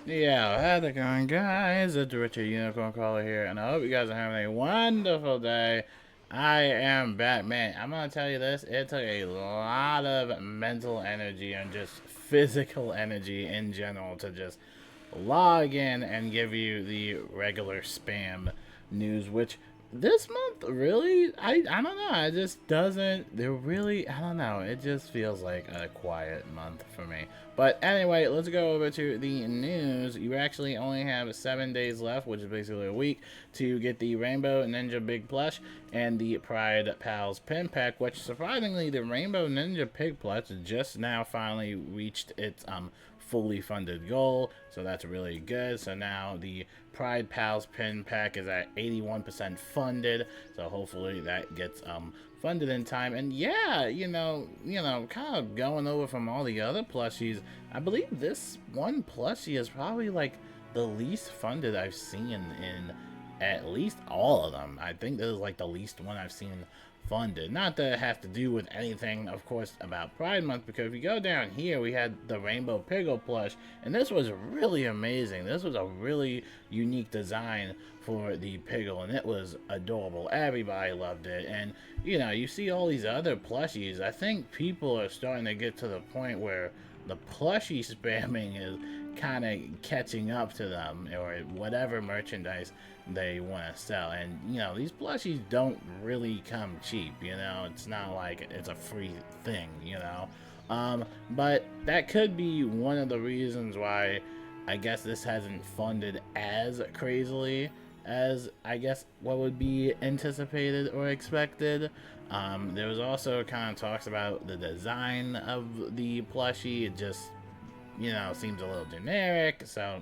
Yeah, how's it going, guys? It's Richard Unicorn Caller here, and I hope you guys are having a wonderful day. I am back, man. I'm gonna tell you this: it took a lot of mental energy and just physical energy in general to just log in and give you the regular spam news, which this month really I don't know, it just doesn't there really I don't know, it just feels like a quiet month for me. But anyway, let's go over to the news. You actually only have 7 days left, which is basically a week, to get the Rainbow Ninja Big Plush and the Pride Pals Pin Pack, which surprisingly the Rainbow Ninja Pig Plush just now finally reached its fully funded goal, so that's really good. So now the Pride Pals pin pack is at 81% funded, so hopefully that gets funded in time. And yeah, kind of going over from all the other plushies, I believe this one plushie is probably like the least funded I've seen in at least all of them. I think this is like the least one I've seen funded. Not that it has to do with anything, of course, about Pride Month, because if you go down here, we had the Rainbow Piggle plush, and this was really amazing. This was a really unique design for the Piggle, and it was adorable. Everybody loved it, and you see all these other plushies. I think people are starting to get to the point where the plushie spamming is kind of catching up to them, or whatever merchandise they want to sell. And these plushies don't really come cheap. It's not like it's a free thing. But that could be one of the reasons why I guess this hasn't funded as crazily as I guess what would be anticipated or expected. There was also kind of talks about the design of the plushie. It just seems a little generic. So,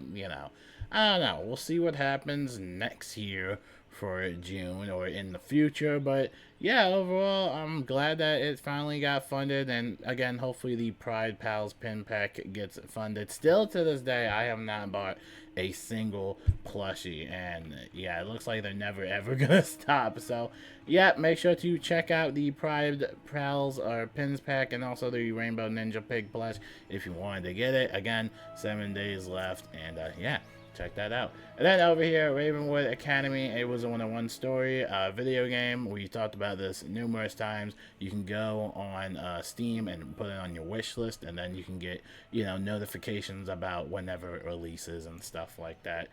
I don't know. We'll see what happens next year for June or in the future. But yeah, overall, I'm glad that it finally got funded. And again, hopefully the Pride Pals pin pack gets funded. Still to this day, I have not bought a single plushie. And yeah, it looks like they're never ever going to stop. So yeah, make sure to check out the Pride Pals or Pins pack and also the Rainbow Ninja Pig plush if you wanted to get it. Again, 7 days left. And yeah, check that out. And then over here, Ravenwood Academy, a Wizard101 story, video game. We talked about this numerous times. You can go on Steam and put it on your wish list, and then you can get, notifications about whenever it releases and stuff like that.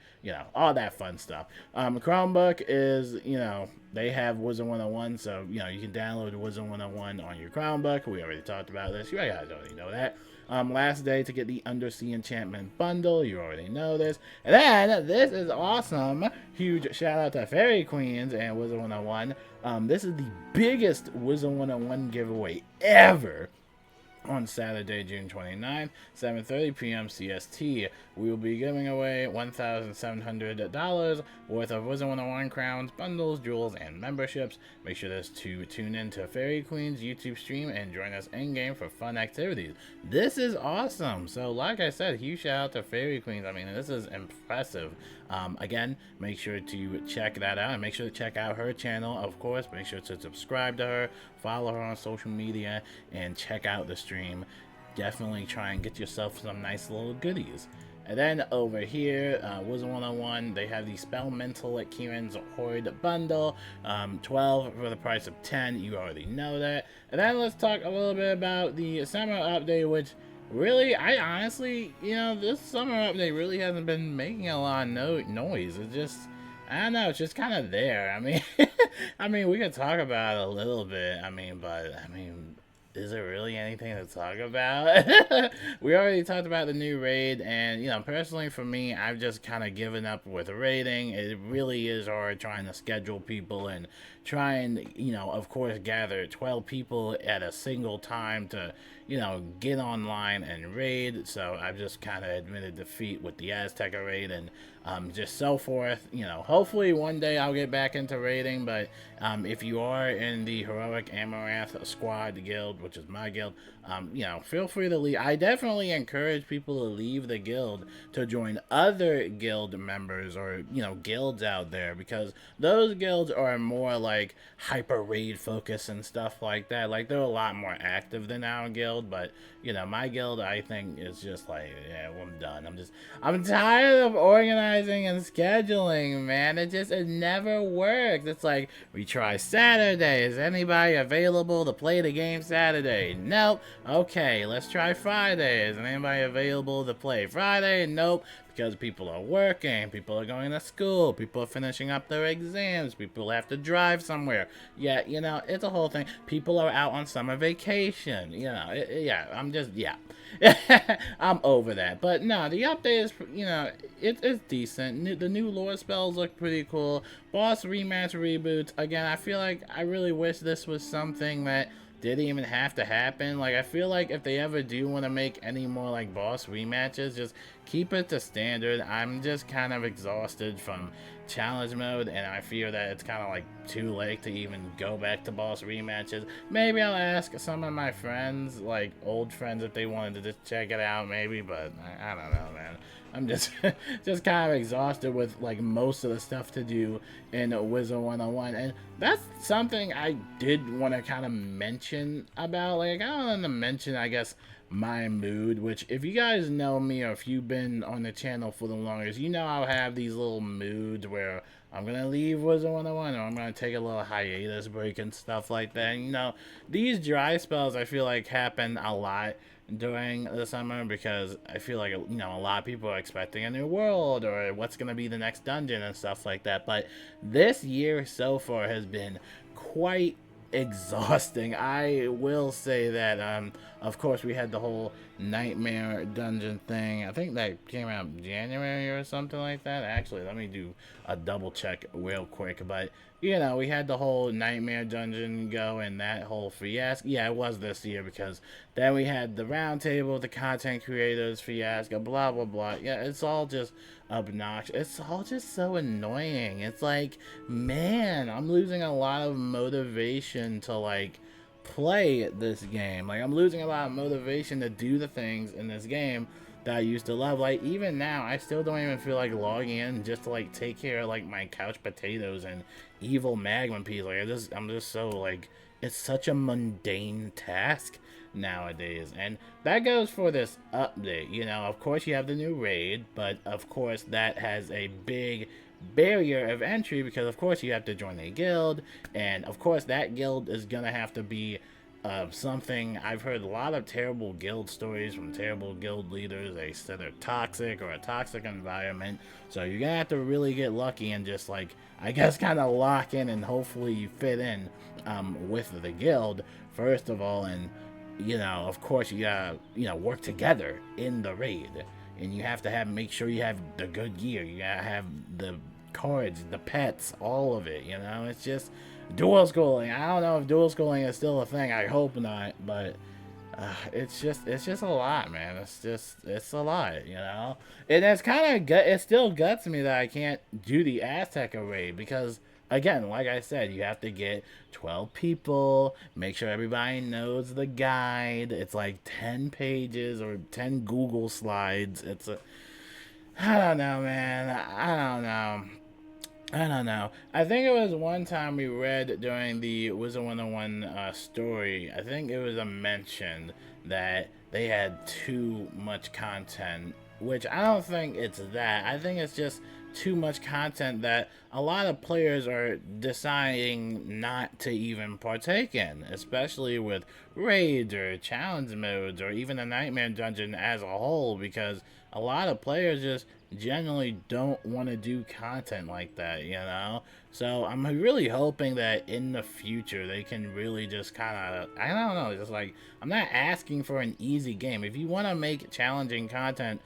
All that fun stuff. Chromebook is, they have Wizard101, so, you can download Wizard101 on your Chromebook. We already talked about this. You guys already know that. Last day to get the Undersea Enchantment Bundle. You already know this. And then, this is awesome. Huge shout out to Fairy Queens and Wizard101. This is the biggest Wizard101 giveaway ever. On Saturday, June 29th, 7:30 p.m. CST, we will be giving away $1,700 worth of Wizard101 crowns, bundles, jewels, and memberships. Make sure to tune in to Fairy Queen's YouTube stream and join us in-game for fun activities. This is awesome. So, like I said, huge shout out to Fairy Queens. I mean, this is impressive. Again, make sure to check that out, and make sure to check out her channel, of course. Make sure to subscribe to her, follow her on social media, and check out the stream. Definitely try and get yourself some nice little goodies. And then over here, Wizard101, they have the Spellmental at Kieran's Horde bundle, 12 for the price of 10. You already know that. And then let's talk a little bit about the summer update, which really, I honestly, this summer update really hasn't been making a lot of noise. It's just, I don't know, it's just kind of there. I mean, we could talk about it a little bit. Is there really anything to talk about? We already talked about the new raid, and personally for me, I've just kind of given up with raiding. It really is hard trying to schedule people and try and of course gather 12 people at a single time to get online and raid. So I've just kind of admitted defeat with the Azteca raid and just so forth. Hopefully one day I'll get back into raiding, but if you are in the Heroic Amaranth Squad guild, which is my guild, feel free to leave. I definitely encourage people to leave the guild to join other guild members or guilds out there, because those guilds are more like hyper raid focus and stuff like that. Like, they're a lot more active than our guild. guild, but you know, my guild, I think, is just like, yeah, I'm done. I'm tired of organizing and scheduling, man. It never works. It's like, we try Saturday. Is anybody available to play the game Saturday? Nope. Okay, let's try Friday. Is anybody available to play Friday? Nope. Because people are working, people are going to school, people are finishing up their exams, people have to drive somewhere. Yeah, you know, it's a whole thing. People are out on summer vacation. You know, yeah. I'm over that. But no, the update is, you know, it's decent. The new lore spells look pretty cool. Boss rematch reboots. Again, I feel like I really wish this was something that didn't even have to happen. Like, I feel like if they ever do want to make any more like boss rematches, just keep it to standard. I'm just kind of exhausted from challenge mode, and I fear that it's kind of like too late to even go back to boss rematches. Maybe I'll ask some of my friends, like old friends, if they wanted to just check it out, maybe, but I don't know, man. I'm just just kind of exhausted with like most of the stuff to do in Wizard101, and that's something I did want to kind of mention about. Like, I want to mention, I guess, my mood, which if you guys know me or if you've been on the channel for the longest, you know I'll have these little moods where I'm gonna leave Wizard101 or I'm gonna take a little hiatus break and stuff like that. And, you know, these dry spells I feel like happen a lot during the summer because I feel like, you know, a lot of people are expecting a new world or what's going to be the next dungeon and stuff like that. But this year so far has been quite exhausting. I will say that, of course, we had the whole nightmare dungeon thing. I think that came out January or something like that. Actually, let me do a double check real quick. But, you know, we had the whole nightmare dungeon go and that whole fiasco. Yeah, it was this year because then we had the roundtable, the content creators fiasco, blah, blah, blah. Yeah, it's all just obnoxious. It's all just so annoying. It's like, man, I'm losing a lot of motivation to, like, play this game. Like, I'm losing a lot of motivation to do the things in this game that I used to love. Like, even now, I still don't even feel like logging in just to, like, take care of, like, my couch potatoes and evil magma peas. Like, I'm just so, like, it's such a mundane task nowadays. And that goes for this update. You know, of course you have the new raid, but of course that has a big barrier of entry because of course you have to join a guild, and of course that guild is gonna have to be something. I've heard a lot of terrible guild stories from terrible guild leaders. They said they're toxic or a toxic environment, so you're gonna have to really get lucky and just, like, I guess, kind of lock in and hopefully you fit in with the guild first of all. And, you know, of course you gotta, you know, work together in the raid, and you have to make sure you have the good gear, you gotta have the cards, the pets, all of it. You know, it's just dual schooling. I don't know if dual schooling is still a thing. I hope not, but it's just a lot, man. It's a lot, you know. And it's kind of it still guts me that I can't do the Aztec array because, again, like I said, you have to get 12 people, make sure everybody knows the guide. It's like 10 pages or 10 Google slides. I don't know, man. I don't know. I think it was one time we read during the Wizard101 story, I think it was a mention that they had too much content, which I don't think it's that. I think it's just too much content that a lot of players are deciding not to even partake in, especially with raids or challenge modes or even the nightmare dungeon as a whole, because a lot of players just generally don't want to do content like that, you know? So I'm really hoping that in the future they can really just kind of, I don't know, just like, I'm not asking for an easy game. If you want to make challenging content,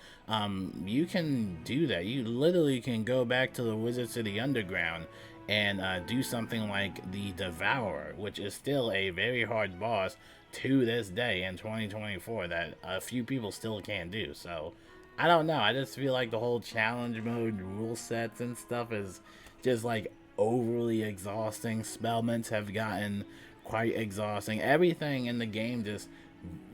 you can do that. You literally can go back to the Wizard City Underground and do something like the Devourer, which is still a very hard boss to this day in 2024 that a few people still can't do. So I don't know. I just feel like the whole challenge mode rule sets and stuff is just like overly exhausting. Spellments have gotten quite exhausting. Everything in the game just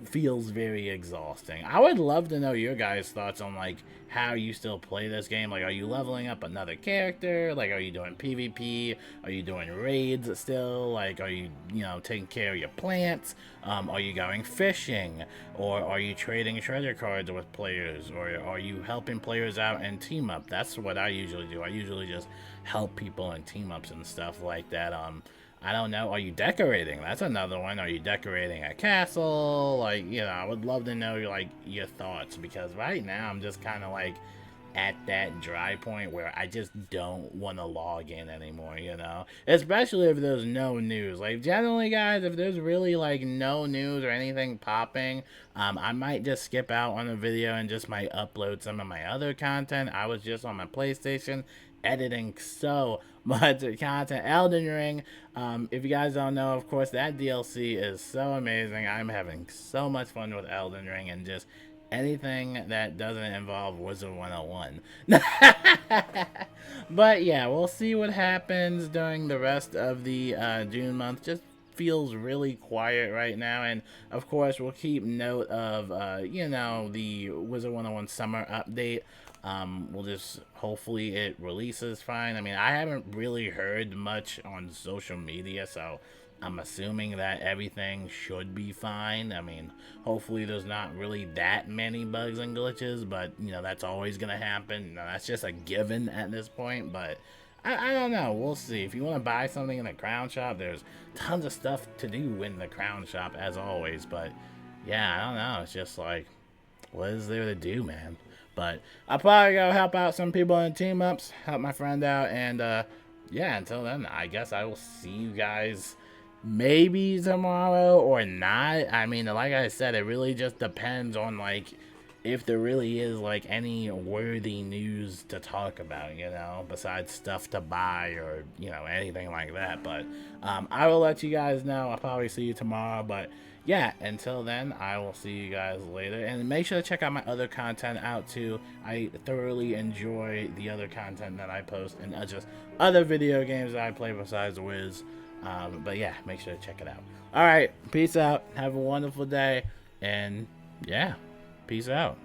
feels very exhausting. I would love to know your guys' thoughts on like how you still play this game. Like, are you leveling up another character? Like, are you doing PvP? Are you doing raids still? Like, are you, you know, taking care of your plants? Are you going fishing? Or are you trading treasure cards with players? Or are you helping players out and team up? That's what I usually do. I usually just help people in team ups and stuff like that. I don't know. Are you decorating? That's another one. Are you decorating a castle? Like, you know, I would love to know, like, your thoughts. Because right now, I'm just kind of, like, at that dry point where I just don't want to log in anymore, you know? Especially if there's no news. Like, generally, guys, if there's really, like, no news or anything popping, I might just skip out on a video and just might upload some of my other content. I was just on my PlayStation editing so much content. Elden Ring, if you guys don't know, of course, that DLC is so amazing. I'm having so much fun with Elden Ring and just anything that doesn't involve Wizard101. But yeah, we'll see what happens during the rest of the June month. Just feels really quiet right now, and of course we'll keep note of you know, the Wizard101 summer update. We'll just hopefully it releases fine. I mean, I haven't really heard much on social media, so I'm assuming that everything should be fine. I mean, hopefully there's not really that many bugs and glitches, but you know, that's always gonna happen. You know, that's just a given at this point, but I don't know. We'll see. If you want to buy something in the crown shop, there's tons of stuff to do in the crown shop as always, but yeah, I don't know. It's just like, what is there to do, man? But I'll probably go help out some people in team ups, help my friend out, and yeah, until then, I guess I will see you guys maybe tomorrow or not. I mean, like I said, it really just depends on like if there really is like any worthy news to talk about, you know, besides stuff to buy or, you know, anything like that. But I will let you guys know. I'll probably see you tomorrow, but yeah, until then, I will see you guys later. And make sure to check out my other content out too. I thoroughly enjoy the other content that I post and just other video games that I play besides Wiz. But yeah, make sure to check it out. All right, peace out. Have a wonderful day. And yeah, peace out.